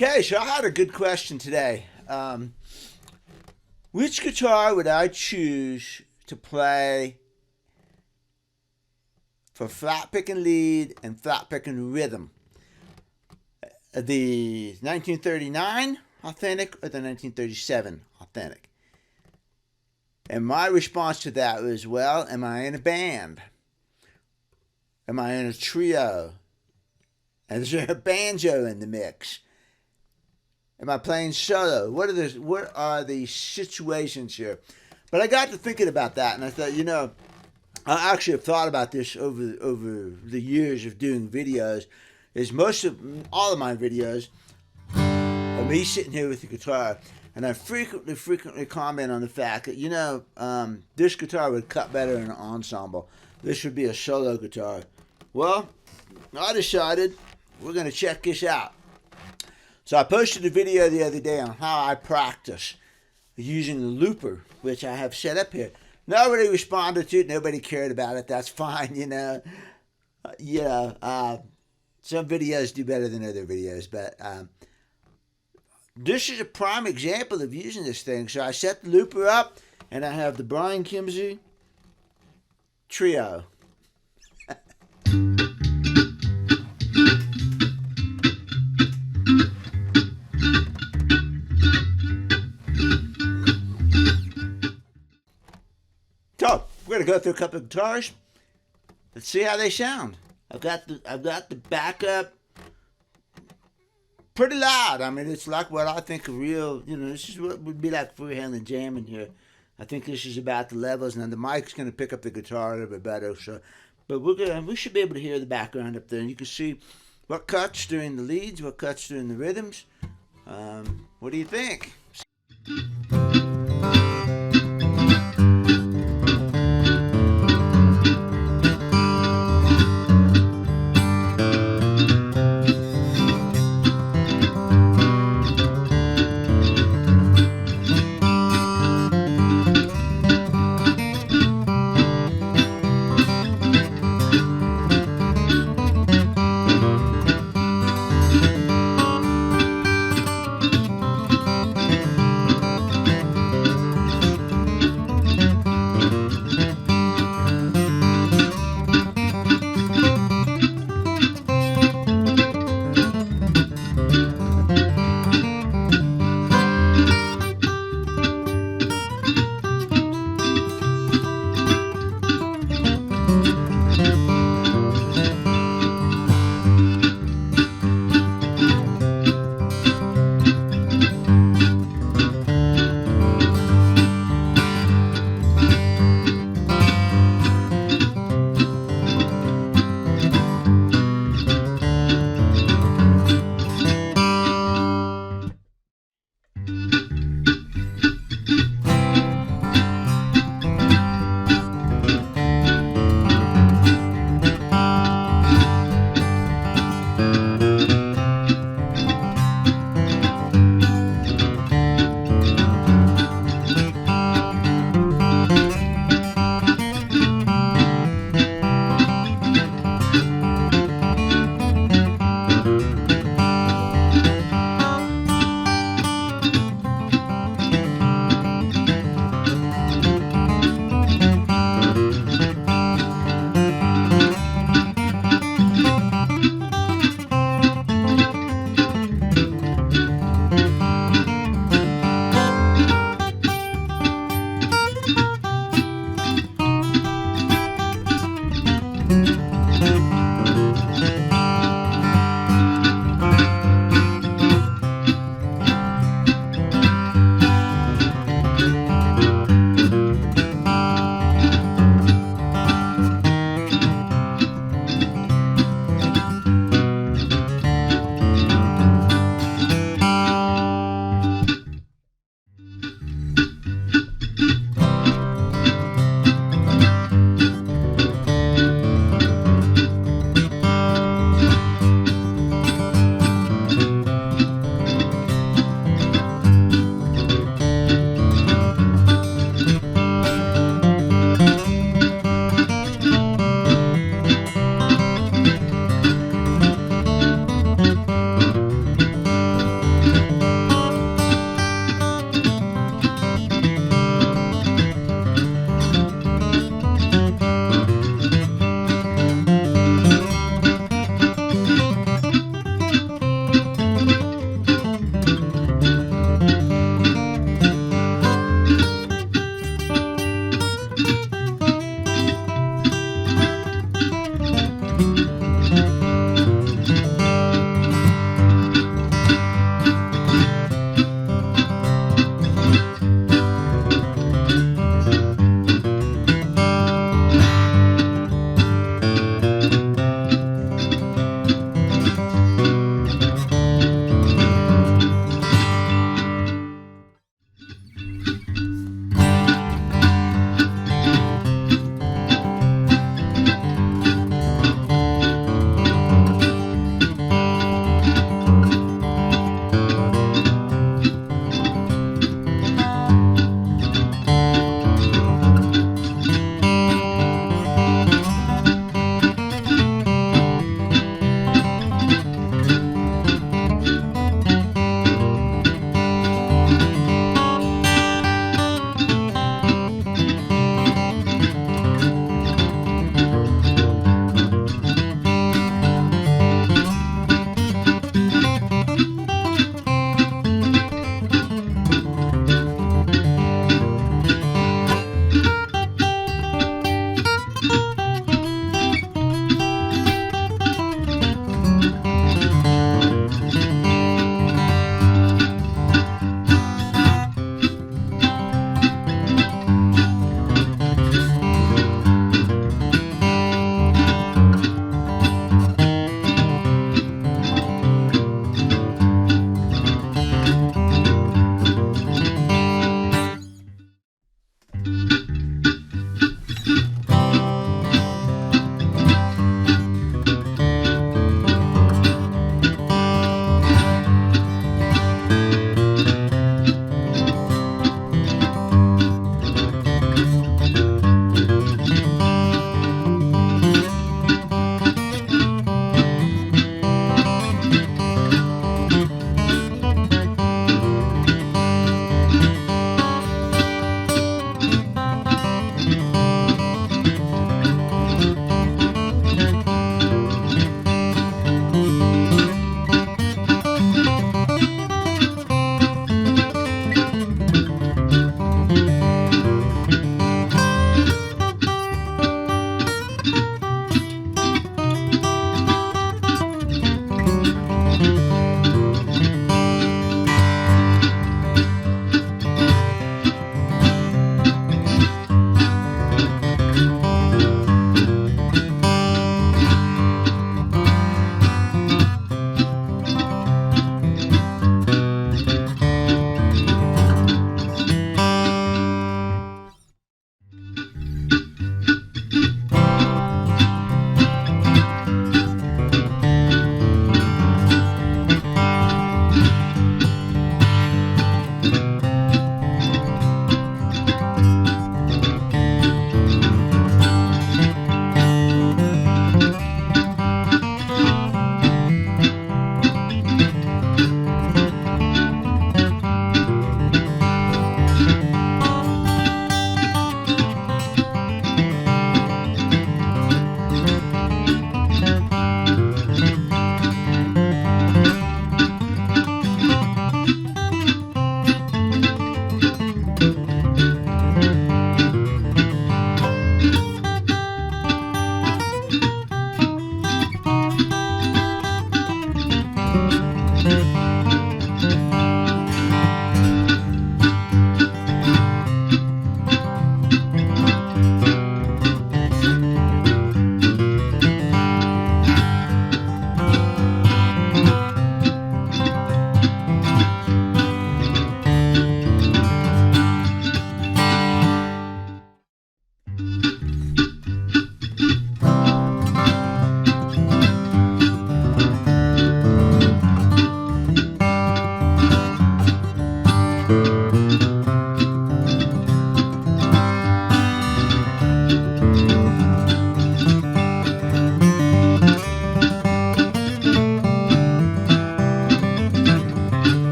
Okay, so I had a good question today. Which guitar would I choose to play for flat picking lead and flat picking rhythm? The 1939 authentic or the 1937 authentic? And my response to that was, well, am I in a band? Am I in a trio? And is there a banjo in the mix? Am I playing solo? What are the situations here? But I got to thinking about that, and I thought, I actually have thought about this over the years of doing videos. Is all of my videos are me sitting here with the guitar, and I frequently comment on the fact that this guitar would cut better in an ensemble. This would be a solo guitar. Well, I decided we're going to check this out. So I posted a video the other day on how I practice using the looper, which I have set up here. Nobody responded to it. Nobody cared about it. That's fine, some videos do better than other videos, but this is a prime example of using this thing. So I set the looper up, and I have the Brian Kimsey Trio. So we're gonna go through a couple of guitars. Let's see how they sound. I've got the backup pretty loud. I mean, it's like what I think a real, this is what would be like freehand jamming here. I think this is about the levels, and then the mic's gonna pick up the guitar a little bit better. So, but we should be able to hear the background up there, and you can see what cuts during the leads, what cuts during the rhythms. What do you think?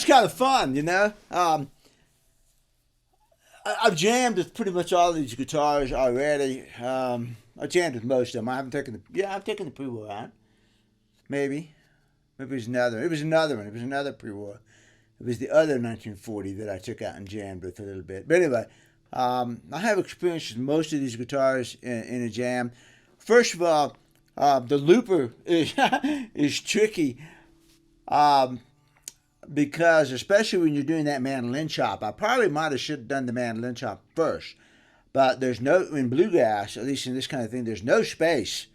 was kind of fun, you know. I've jammed with pretty much all of these guitars already. I jammed with most of them. I haven't taken I've taken the Proulx out. Maybe it was another. It was another one. It was another Proulx. It was the other 1940 that I took out and jammed with a little bit. But anyway, I have experience with most of these guitars in a jam. First of all, the looper is tricky. Because especially when you're doing that mandolin chop, I probably might have should have done the mandolin chop first, but there's no, in bluegrass, at least in this kind of thing, there's no space,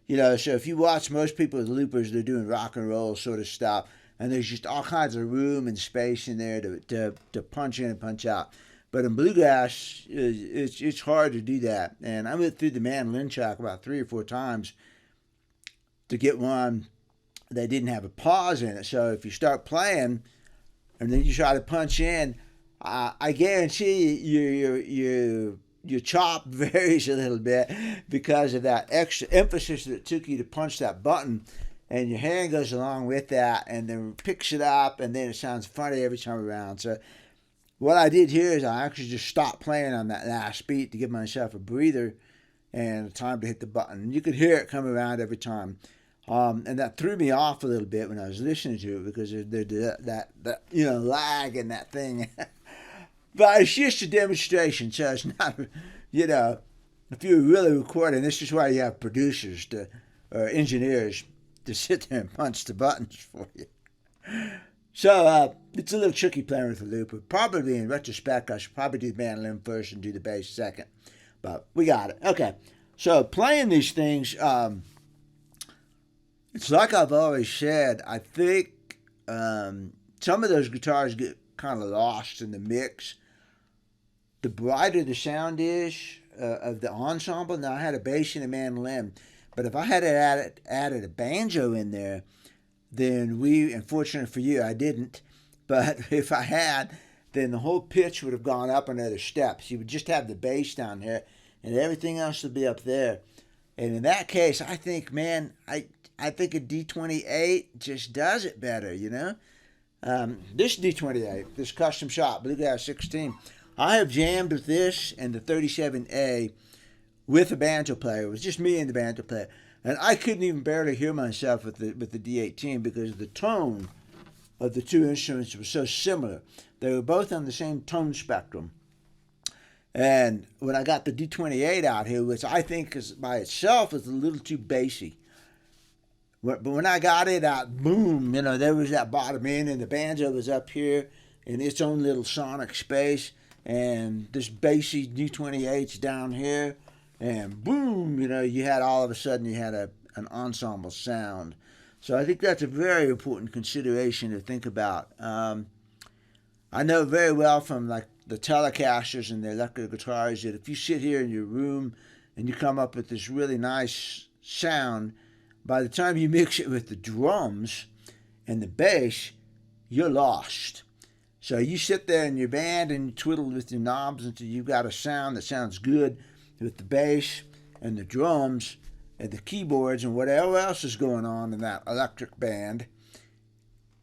you know. So if you watch most people with loopers, they're doing rock and roll sort of stuff, and there's just all kinds of room and space in there to punch in and punch out. But in bluegrass, it's hard to do that, and I went through the mandolin chop about 3 or 4 times to get one they didn't have a pause in it. So if you start playing and then you try to punch in, I guarantee your chop varies a little bit because of that extra emphasis that it took you to punch that button, and your hand goes along with that and then picks it up, and then it sounds funny every time around. So what I did here is I actually just stopped playing on that last beat to give myself a breather and time to hit the button. And you could hear it come around every time. And that threw me off a little bit when I was listening to it because there's that lag in that thing. But it's just a demonstration, so it's not, if you're really recording, this is why you have producers or engineers to sit there and punch the buttons for you. So it's a little tricky playing with a looper. Probably in retrospect, I should probably do the mandolin first and do the bass second. But we got it. Okay, so playing these things... it's like I've always said, I think some of those guitars get kind of lost in the mix. The brighter the sound is of the ensemble, now I had a bass and a mandolin, but if I had added a banjo in there, then unfortunately for you, I didn't, but if I had, then the whole pitch would have gone up another step. So you would just have the bass down here, and everything else would be up there. And in that case, I think, man, I think a D28 just does it better, you know? This D28, this custom shop, Bluegrass 16, I have jammed with this and the 37A with a banjo player. It was just me and the banjo player. And I couldn't even barely hear myself with the D18 because the tone of the two instruments was so similar. They were both on the same tone spectrum. And when I got the D28 out here, which I think is by itself is a little too bassy, but when I got it out, boom, there was that bottom end, and the banjo was up here in its own little sonic space, and this bassy D28's down here, and boom, you had all of a sudden you had an ensemble sound. So I think that's a very important consideration to think about. I know very well from like the Telecasters and the electric guitars that if you sit here in your room and you come up with this really nice sound, by the time you mix it with the drums and the bass, you're lost. So you sit there in your band and you twiddle with your knobs until you've got a sound that sounds good with the bass and the drums and the keyboards and whatever else is going on in that electric band.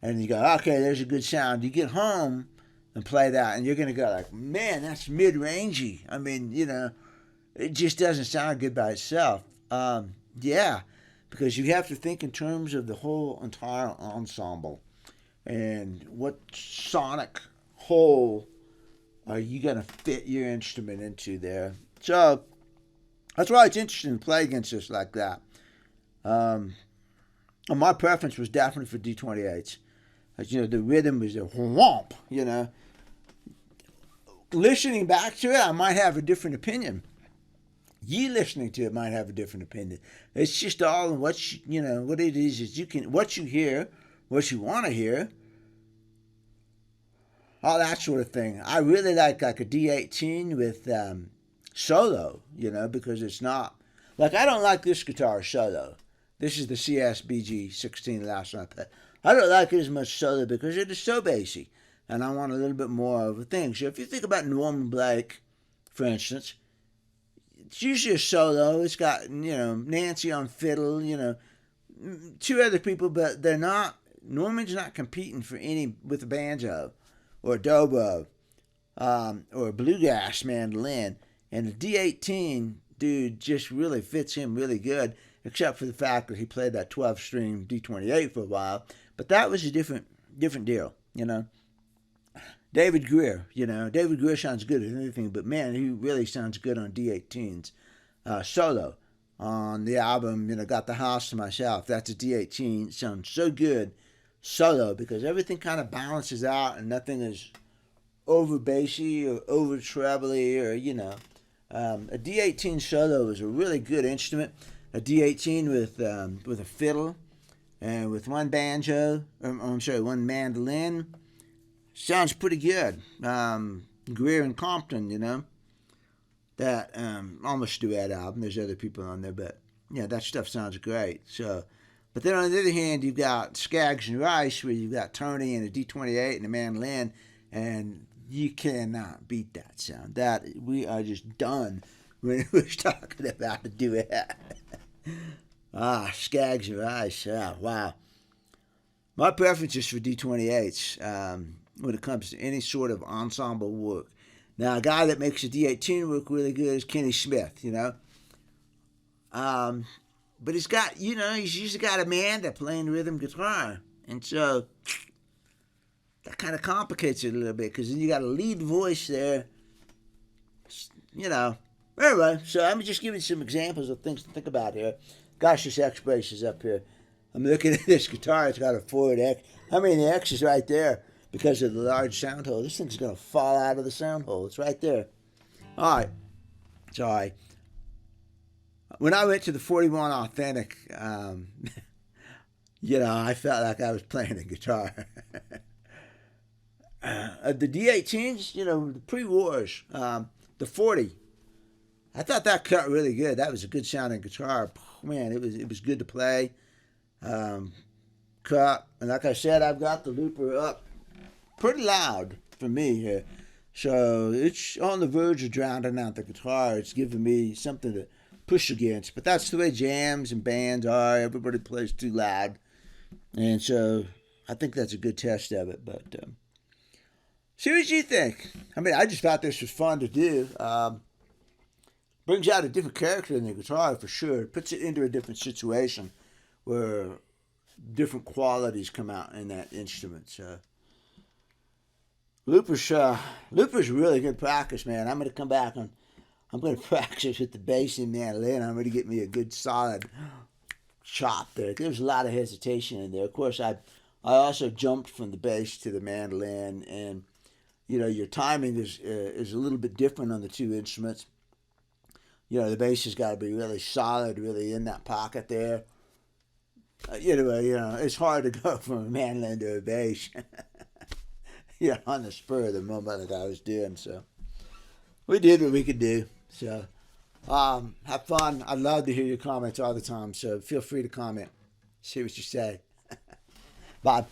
And you go, okay, there's a good sound. You get home and play that, and you're going to go like, man, that's mid-rangey. I mean, it just doesn't sound good by itself. Yeah, because you have to think in terms of the whole entire ensemble and what sonic whole are you going to fit your instrument into there. So that's why it's interesting to play against this like that. And my preference was definitely for D28s. The rhythm was a whomp, Listening back to it, I might have a different opinion. You listening to it might have a different opinion. It's just all what what it is what you hear, what you want to hear, all that sort of thing. I really like a D18 with solo, because it's not like I don't like this guitar solo. This is the CSBG 16 last one I played. I don't like it as much solo because it is so bassy, and I want a little bit more of a thing. So if you think about Norman Blake, for instance, it's usually a solo. It's got, Nancy on fiddle, 2 other people, but they're not Norman's not competing for any with a banjo or a dobro or a bluegrass mandolin. And the D18, dude, just really fits him really good, except for the fact that he played that 12-string D28 for a while. But that was a different deal, you know. David Greer sounds good at anything, but man, he really sounds good on D18s. Solo on the album, Got the House to Myself. That's a D18. It sounds so good solo because everything kind of balances out and nothing is over bassy or over trebly or, a D18 solo is a really good instrument. A D18 with a fiddle and with one one mandolin sounds pretty good. Greer and Compton, that almost duet album. There's other people on there, but yeah, that stuff sounds great. So, but then on the other hand, you've got Skaggs and Rice, where you've got Tony and a D28 and a mandolin, and you cannot beat that sound. That we are just done when we're talking about the duet. Skaggs and Rice. Wow. My preference is for D28s when it comes to any sort of ensemble work. Now, a guy that makes a D18 work really good is Kenny Smith, But he's got, he's usually got Amanda playing rhythm guitar. And so that kind of complicates it a little bit because then you got a lead voice there, Anyway, so I'm just giving some examples of things to think about here. Gosh, this X bass is up here. I'm looking at this guitar. It's got a forward X. I mean, the X is right there because of the large sound hole. This thing's going to fall out of the sound hole. It's right there. All right. Sorry. When I went to the 41 Authentic, I felt like I was playing a guitar. The D18s, the pre-wars, the 40. I thought that cut really good. That was a good sounding guitar. Man, it was good to play. Cut. And like I said, I've got the looper up pretty loud for me here. So it's on the verge of drowning out the guitar. It's giving me something to push against. But that's the way jams and bands are. Everybody plays too loud. And so I think that's a good test of it. But see what you think. I mean, I just thought this was fun to do. Brings out a different character in the guitar for sure. It puts it into a different situation where different qualities come out in that instrument. So Looper's really good practice, man. I'm going to come back and I'm going to practice with the bass and mandolin. I'm going to get me a good solid chop there. There's a lot of hesitation in there. Of course, I also jumped from the bass to the mandolin, and your timing is a little bit different on the two instruments. The bass has got to be really solid, really in that pocket there. It's hard to go from a mandolin to a bass. On the spur of the moment that I was doing. So we did what we could do. So have fun. I love to hear your comments all the time. So feel free to comment. See what you say. Bye.